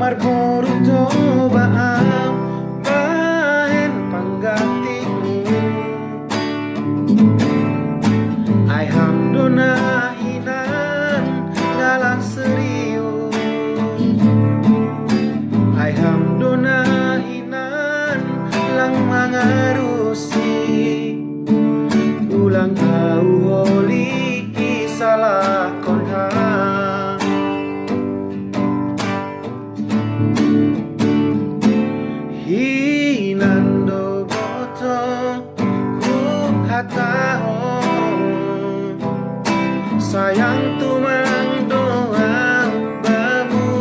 Marboruto baam bahen panggantimu. Ai hamdona inan ngalang serius. Ai hamdona inan lang mangarusi. Ulang au holi salah konha. Hinando boto hataho sayang tumang doa bamu,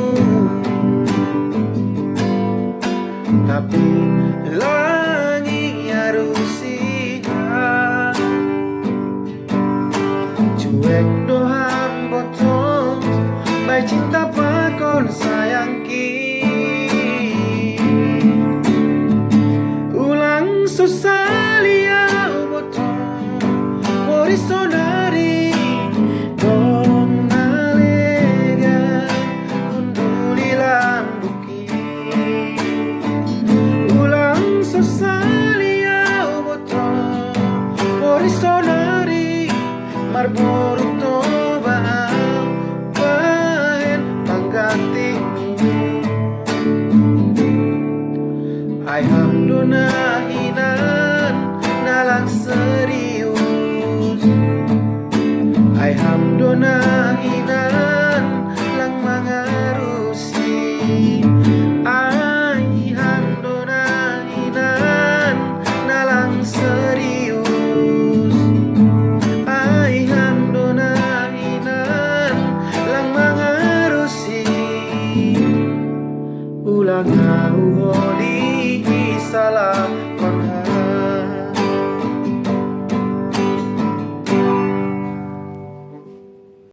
tapi langi arusiha cuek doham boto baik cinta pakon sayang ki. Susalia botong horizonari dong nalega unduli lambuki. Ulang susalia botong horizonari marboruto baam bahen panggantimu. Ai hamdona nalang serius. Ai hamdona inan lang mangarusi. Ai hamdona inan nalang serius. Ai hamdona inan lang mangarusi. Ulang au holi salah